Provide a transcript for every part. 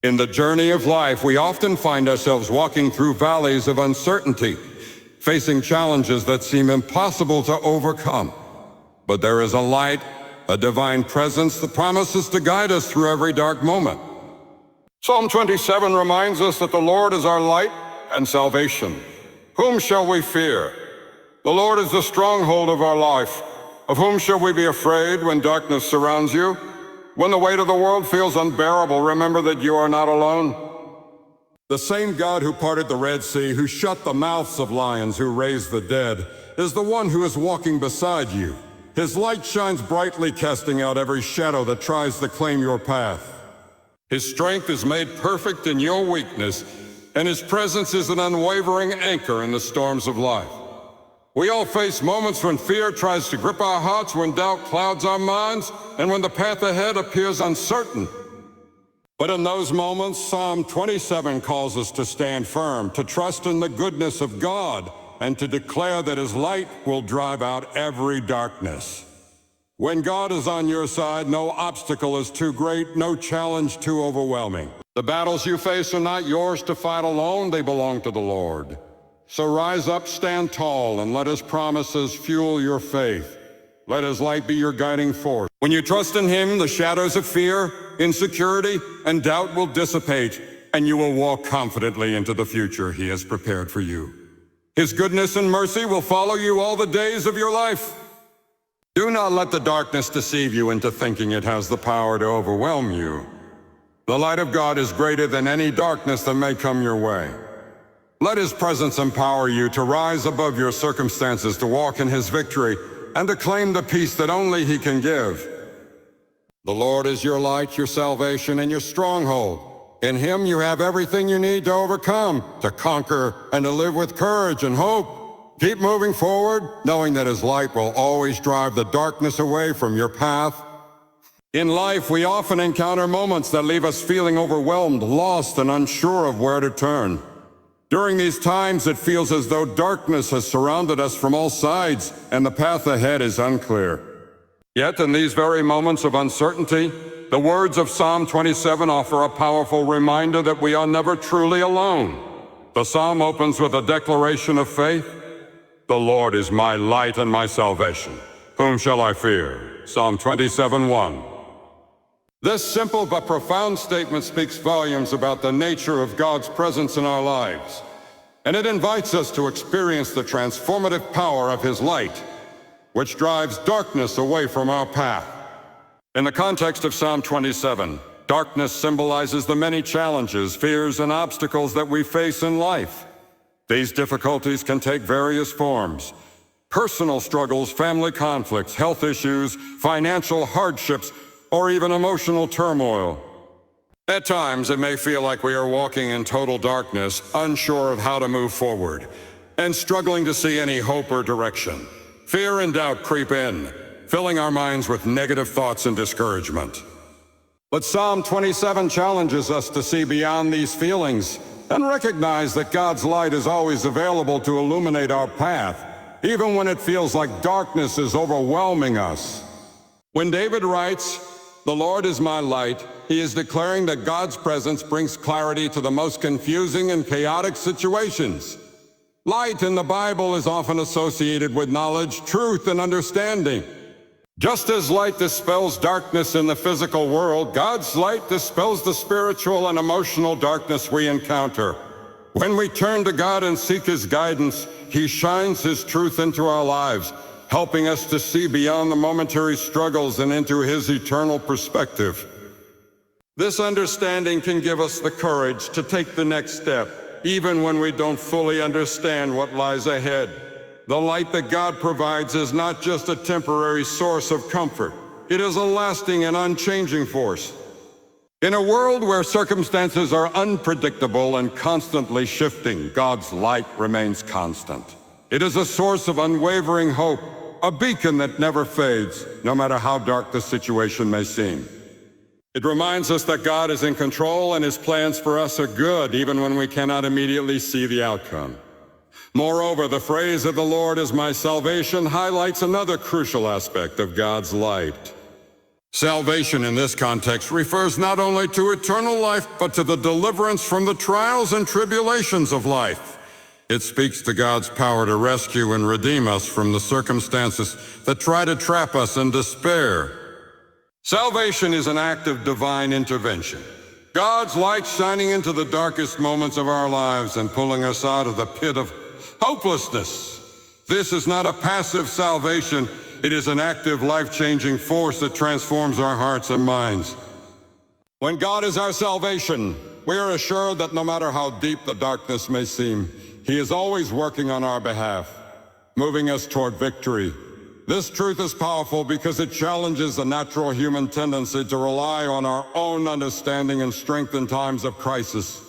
In the journey of life, we often find ourselves walking through valleys of uncertainty, facing challenges that seem impossible to overcome. But there is a light, a divine presence that promises to guide us through every dark moment. Psalm 27 reminds us that the Lord is our light and salvation. Whom shall we fear? The Lord is the stronghold of our life. Of whom shall we be afraid when darkness surrounds you? When the weight of the world feels unbearable, remember that you are not alone. The same God who parted the Red Sea, who shut the mouths of lions, who raised the dead, is the one who is walking beside you. His light shines brightly, casting out every shadow that tries to claim your path. His strength is made perfect in your weakness, and His presence is an unwavering anchor in the storms of life. We all face moments when fear tries to grip our hearts, when doubt clouds our minds, and when the path ahead appears uncertain. But in those moments, Psalm 27 calls us to stand firm, to trust in the goodness of God, and to declare that His light will drive out every darkness. When God is on your side, no obstacle is too great, no challenge too overwhelming. The battles you face are not yours to fight alone, they belong to the Lord. So rise up, stand tall, and let His promises fuel your faith. Let His light be your guiding force. When you trust in Him, the shadows of fear, insecurity, and doubt will dissipate, and you will walk confidently into the future He has prepared for you. His goodness and mercy will follow you all the days of your life. Do not let the darkness deceive you into thinking it has the power to overwhelm you. The light of God is greater than any darkness that may come your way. Let His presence empower you to rise above your circumstances, to walk in His victory, and to claim the peace that only He can give. The Lord is your light, your salvation, and your stronghold. In Him you have everything you need to overcome, to conquer, and to live with courage and hope. Keep moving forward, knowing that His light will always drive the darkness away from your path. In life, we often encounter moments that leave us feeling overwhelmed, lost, and unsure of where to turn. During these times, it feels as though darkness has surrounded us from all sides, and the path ahead is unclear. Yet, in these very moments of uncertainty, the words of Psalm 27 offer a powerful reminder that we are never truly alone. The psalm opens with a declaration of faith. The Lord is my light and my salvation. Whom shall I fear? Psalm 27:1. This simple but profound statement speaks volumes about the nature of God's presence in our lives, and it invites us to experience the transformative power of His light, which drives darkness away from our path. In the context of Psalm 27, darkness symbolizes the many challenges, fears, and obstacles that we face in life. These difficulties can take various forms: personal struggles, family conflicts, health issues, financial hardships, or even emotional turmoil. At times, it may feel like we are walking in total darkness, unsure of how to move forward, and struggling to see any hope or direction. Fear and doubt creep in, filling our minds with negative thoughts and discouragement. But Psalm 27 challenges us to see beyond these feelings and recognize that God's light is always available to illuminate our path, even when it feels like darkness is overwhelming us. When David writes, "The Lord is my light," he is declaring that God's presence brings clarity to the most confusing and chaotic situations. Light in the Bible is often associated with knowledge, truth, and understanding. Just as light dispels darkness in the physical world, God's light dispels the spiritual and emotional darkness we encounter. When we turn to God and seek His guidance, He shines His truth into our lives, helping us to see beyond the momentary struggles and into His eternal perspective. This understanding can give us the courage to take the next step, even when we don't fully understand what lies ahead. The light that God provides is not just a temporary source of comfort. It is a lasting and unchanging force. In a world where circumstances are unpredictable and constantly shifting, God's light remains constant. It is a source of unwavering hope, a beacon that never fades, no matter how dark the situation may seem. It reminds us that God is in control and His plans for us are good, even when we cannot immediately see the outcome. Moreover, the phrase of "the Lord is my salvation" highlights another crucial aspect of God's light. Salvation in this context refers not only to eternal life, but to the deliverance from the trials and tribulations of life. It speaks to God's power to rescue and redeem us from the circumstances that try to trap us in despair. Salvation is an act of divine intervention. God's light shining into the darkest moments of our lives and pulling us out of the pit of hopelessness. This is not a passive salvation. It is an active, life-changing force that transforms our hearts and minds. When God is our salvation, we are assured that no matter how deep the darkness may seem, He is always working on our behalf, moving us toward victory. This truth is powerful because it challenges the natural human tendency to rely on our own understanding and strength in times of crisis.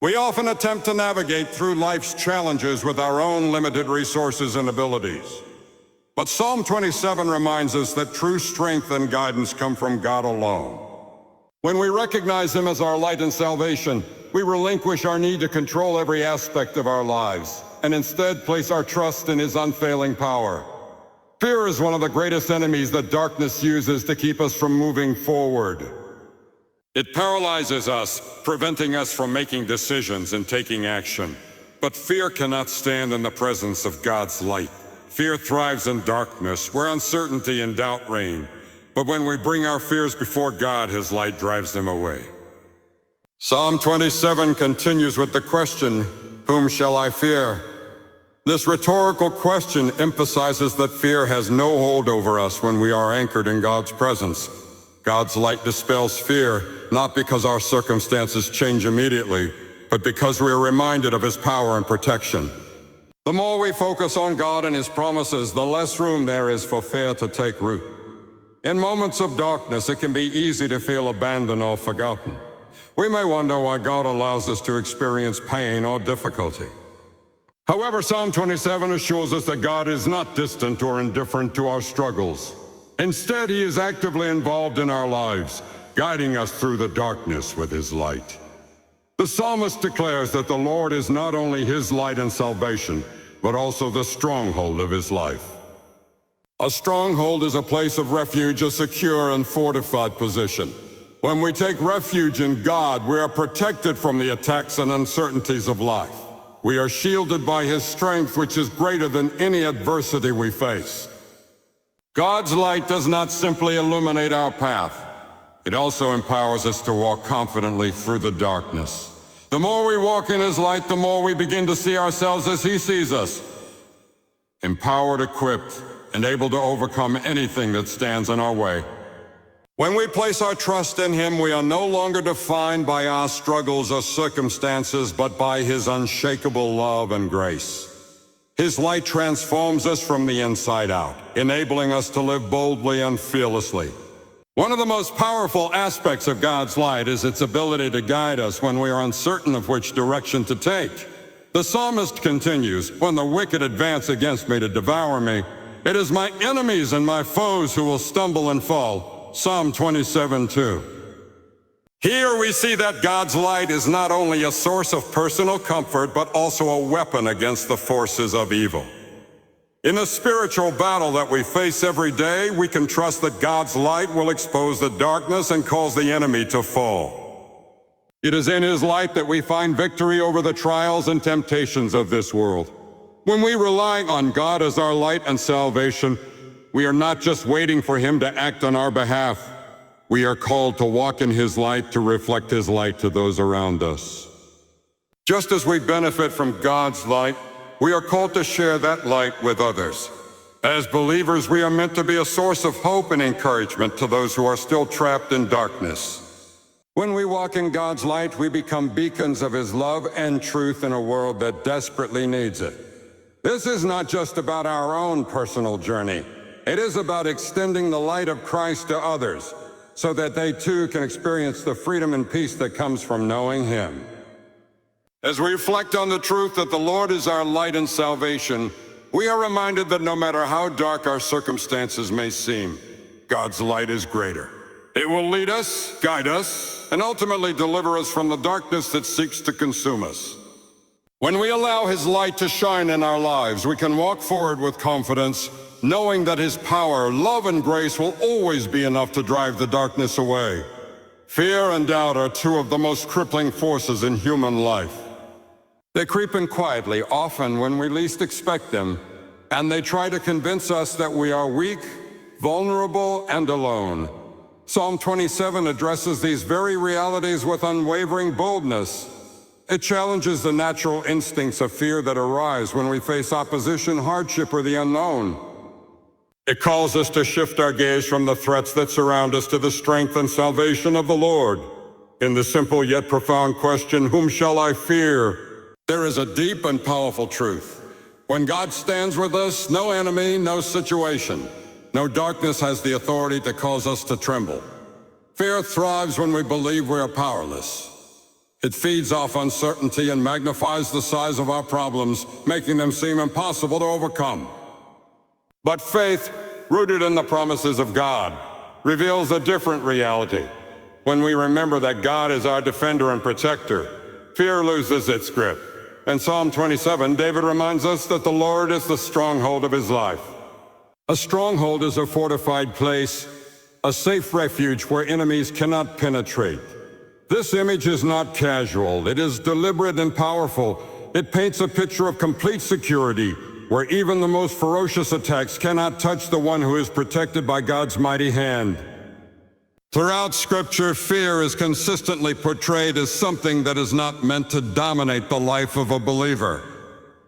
We often attempt to navigate through life's challenges with our own limited resources and abilities. But Psalm 27 reminds us that true strength and guidance come from God alone. When we recognize Him as our light and salvation, we relinquish our need to control every aspect of our lives, and instead place our trust in His unfailing power. Fear is one of the greatest enemies that darkness uses to keep us from moving forward. It paralyzes us, preventing us from making decisions and taking action. But fear cannot stand in the presence of God's light. Fear thrives in darkness, where uncertainty and doubt reign. But when we bring our fears before God, His light drives them away. Psalm 27 continues with the question, "Whom shall I fear?" This rhetorical question emphasizes that fear has no hold over us when we are anchored in God's presence. God's light dispels fear, not because our circumstances change immediately, but because we are reminded of His power and protection. The more we focus on God and His promises, the less room there is for fear to take root. In moments of darkness, it can be easy to feel abandoned or forgotten. We may wonder why God allows us to experience pain or difficulty. However, Psalm 27 assures us that God is not distant or indifferent to our struggles. Instead, He is actively involved in our lives, guiding us through the darkness with His light. The psalmist declares that the Lord is not only his light and salvation, but also the stronghold of his life. A stronghold is a place of refuge, a secure and fortified position. When we take refuge in God, we are protected from the attacks and uncertainties of life. We are shielded by His strength, which is greater than any adversity we face. God's light does not simply illuminate our path. It also empowers us to walk confidently through the darkness. The more we walk in His light, the more we begin to see ourselves as He sees us. Empowered, equipped, and able to overcome anything that stands in our way. When we place our trust in Him, we are no longer defined by our struggles or circumstances, but by His unshakable love and grace. His light transforms us from the inside out, enabling us to live boldly and fearlessly. One of the most powerful aspects of God's light is its ability to guide us when we are uncertain of which direction to take. The psalmist continues, "When the wicked advance against me to devour me, it is my enemies and my foes who will stumble and fall." Psalm 27:2. Here we see that God's light is not only a source of personal comfort, but also a weapon against the forces of evil. In the spiritual battle that we face every day, we can trust that God's light will expose the darkness and cause the enemy to fall. It is in His light that we find victory over the trials and temptations of this world. When we rely on God as our light and salvation, we are not just waiting for Him to act on our behalf. We are called to walk in His light, to reflect His light to those around us. Just as we benefit from God's light, we are called to share that light with others. As believers, we are meant to be a source of hope and encouragement to those who are still trapped in darkness. When we walk in God's light, we become beacons of His love and truth in a world that desperately needs it. This is not just about our own personal journey. It is about extending the light of Christ to others, so that they too can experience the freedom and peace that comes from knowing Him. As we reflect on the truth that the Lord is our light and salvation, we are reminded that no matter how dark our circumstances may seem, God's light is greater. It will lead us, guide us, and ultimately deliver us from the darkness that seeks to consume us. When we allow His light to shine in our lives, we can walk forward with confidence, knowing that His power, love, and grace will always be enough to drive the darkness away. Fear and doubt are two of the most crippling forces in human life. They creep in quietly, often when we least expect them, and they try to convince us that we are weak, vulnerable, and alone. Psalm 27 addresses these very realities with unwavering boldness. It challenges the natural instincts of fear that arise when we face opposition, hardship, or the unknown. It calls us to shift our gaze from the threats that surround us to the strength and salvation of the Lord. In the simple yet profound question, whom shall I fear? There is a deep and powerful truth. When God stands with us, no enemy, no situation, no darkness has the authority to cause us to tremble. Fear thrives when we believe we are powerless. It feeds off uncertainty and magnifies the size of our problems, making them seem impossible to overcome. But faith, rooted in the promises of God, reveals a different reality. When we remember that God is our defender and protector, fear loses its grip. In Psalm 27, David reminds us that the Lord is the stronghold of his life. A stronghold is a fortified place, a safe refuge where enemies cannot penetrate. This image is not casual, it is deliberate and powerful. It paints a picture of complete security, where even the most ferocious attacks cannot touch the one who is protected by God's mighty hand. Throughout Scripture, fear is consistently portrayed as something that is not meant to dominate the life of a believer.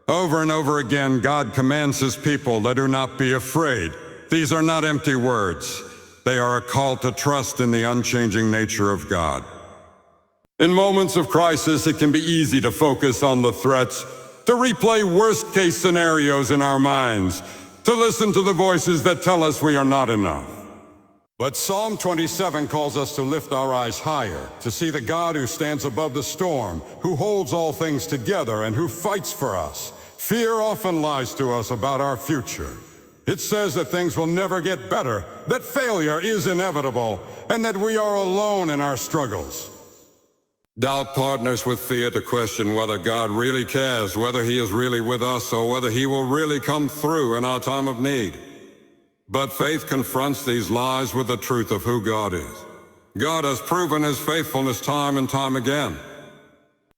Over and over again, God commands His people to do not be afraid. These are not empty words. They are a call to trust in the unchanging nature of God. In moments of crisis, it can be easy to focus on the threats, to replay worst-case scenarios in our minds, to listen to the voices that tell us we are not enough. But Psalm 27 calls us to lift our eyes higher, to see the God who stands above the storm, who holds all things together, and who fights for us. Fear often lies to us about our future. It says that things will never get better, that failure is inevitable, and that we are alone in our struggles. Doubt partners with fear to question whether God really cares, whether He is really with us, or whether He will really come through in our time of need. But faith confronts these lies with the truth of who God is. God has proven His faithfulness time and time again.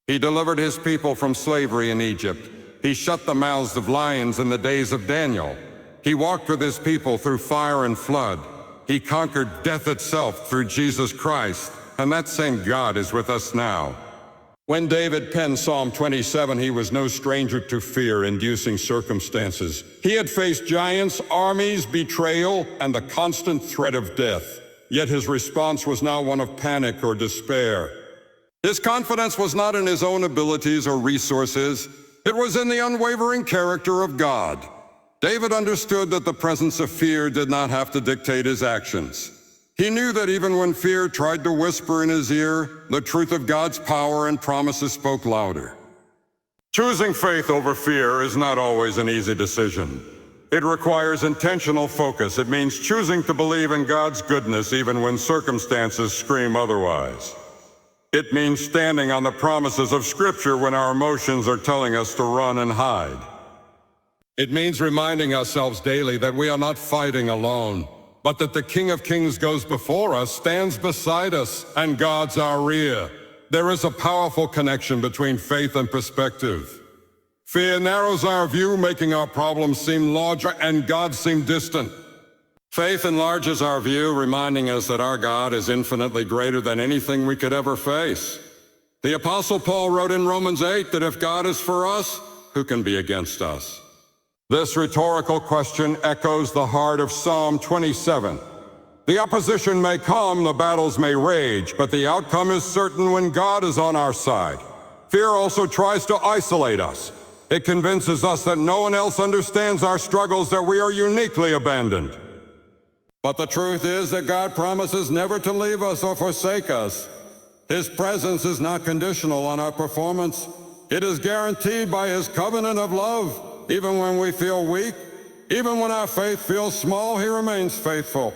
He delivered His people from slavery in Egypt. He shut the mouths of lions in the days of Daniel. He walked with His people through fire and flood. He conquered death itself through Jesus Christ, and that same God is with us now. When David penned Psalm 27, he was no stranger to fear-inducing circumstances. He had faced giants, armies, betrayal, and the constant threat of death. Yet his response was not one of panic or despair. His confidence was not in his own abilities or resources. It was in the unwavering character of God. David understood that the presence of fear did not have to dictate his actions. He knew that even when fear tried to whisper in his ear, the truth of God's power and promises spoke louder. Choosing faith over fear is not always an easy decision. It requires intentional focus. It means choosing to believe in God's goodness even when circumstances scream otherwise. It means standing on the promises of Scripture when our emotions are telling us to run and hide. It means reminding ourselves daily that we are not fighting alone, but that the King of Kings goes before us, stands beside us, and guards our rear. There is a powerful connection between faith and perspective. Fear narrows our view, making our problems seem larger and God seem distant. Faith enlarges our view, reminding us that our God is infinitely greater than anything we could ever face. The Apostle Paul wrote in Romans 8 that if God is for us, who can be against us? This rhetorical question echoes the heart of Psalm 27. The opposition may come, the battles may rage, but the outcome is certain when God is on our side. Fear also tries to isolate us. It convinces us that no one else understands our struggles, that we are uniquely abandoned. But the truth is that God promises never to leave us or forsake us. His presence is not conditional on our performance. It is guaranteed by His covenant of love. Even when we feel weak, even when our faith feels small, He remains faithful.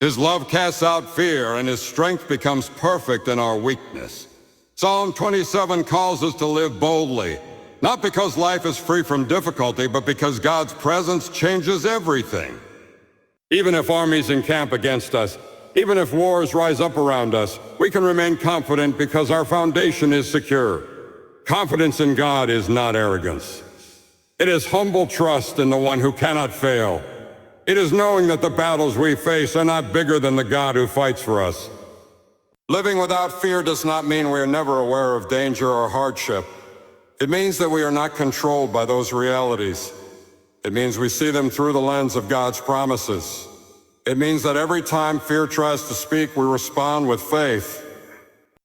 His love casts out fear, and His strength becomes perfect in our weakness. Psalm 27 calls us to live boldly. Not because life is free from difficulty, but because God's presence changes everything. Even if armies encamp against us, even if wars rise up around us, we can remain confident because our foundation is secure. Confidence in God is not arrogance. It is humble trust in the one who cannot fail. It is knowing that the battles we face are not bigger than the God who fights for us. Living without fear does not mean we are never aware of danger or hardship. It means that we are not controlled by those realities. It means we see them through the lens of God's promises. It means that every time fear tries to speak, we respond with faith.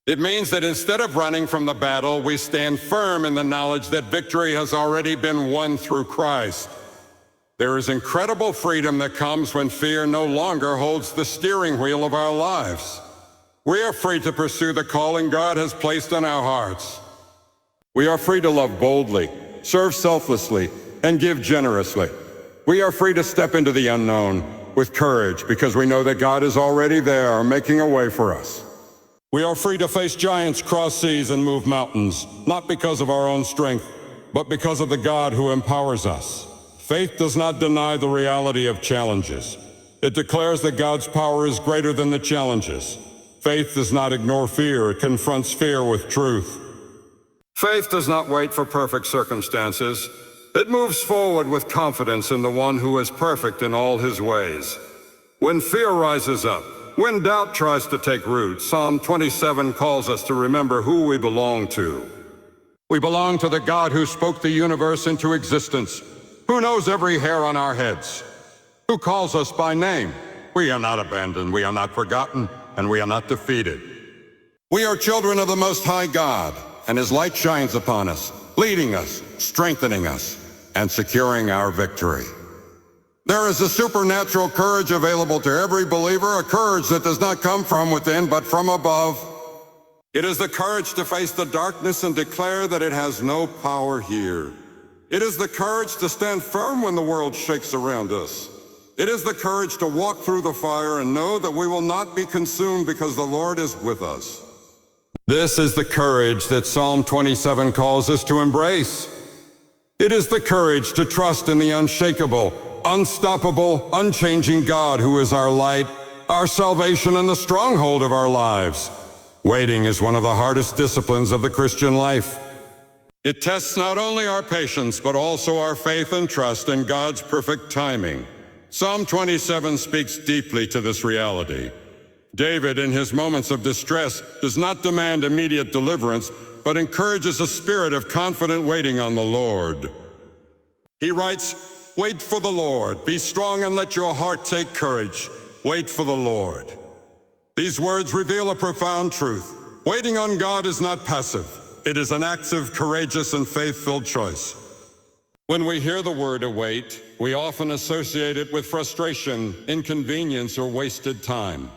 It means that instead of running from the battle, we stand firm in the knowledge that victory has already been won through Christ. There is incredible freedom that comes when fear no longer holds the steering wheel of our lives. We are free to pursue the calling God has placed on our hearts. We are free to love boldly, serve selflessly, and give generously. We are free to step into the unknown with courage because we know that God is already there, making a way for us. We are free to face giants, cross seas, and move mountains, not because of our own strength, but because of the God who empowers us. Faith does not deny the reality of challenges. It declares that God's power is greater than the challenges. Faith does not ignore fear, it confronts fear with truth. Faith does not wait for perfect circumstances. It moves forward with confidence in the one who is perfect in all his ways. When fear rises up, when doubt tries to take root, Psalm 27 calls us to remember who we belong to. We belong to the God who spoke the universe into existence, who knows every hair on our heads, who calls us by name. We are not abandoned, we are not forgotten, and we are not defeated. We are children of the Most High God, and His light shines upon us, leading us, strengthening us, and securing our victory. There is a supernatural courage available to every believer, a courage that does not come from within, but from above. It is the courage to face the darkness and declare that it has no power here. It is the courage to stand firm when the world shakes around us. It is the courage to walk through the fire and know that we will not be consumed because the Lord is with us. This is the courage that Psalm 27 calls us to embrace. It is the courage to trust in the unshakable, unstoppable, unchanging God who is our light, our salvation, and the stronghold of our lives. Waiting is one of the hardest disciplines of the Christian life. It tests not only our patience, but also our faith and trust in God's perfect timing. Psalm 27 speaks deeply to this reality. David, in his moments of distress, does not demand immediate deliverance, but encourages a spirit of confident waiting on the Lord. He writes, "Wait for the Lord. Be strong and let your heart take courage. Wait for the Lord." These words reveal a profound truth. Waiting on God is not passive. It is an active, courageous, and faith-filled choice. When we hear the word await, we often associate it with frustration, inconvenience, or wasted time.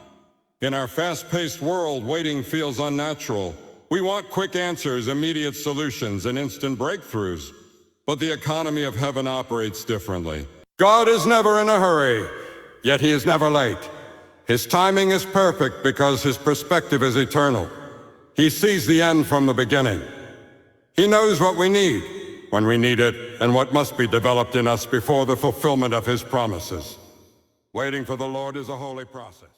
In our fast-paced world, waiting feels unnatural. We want quick answers, immediate solutions, and instant breakthroughs. But the economy of heaven operates differently. God is never in a hurry, yet He is never late. His timing is perfect because His perspective is eternal. He sees the end from the beginning. He knows what we need, when we need it, and what must be developed in us before the fulfillment of His promises. Waiting for the Lord is a holy process.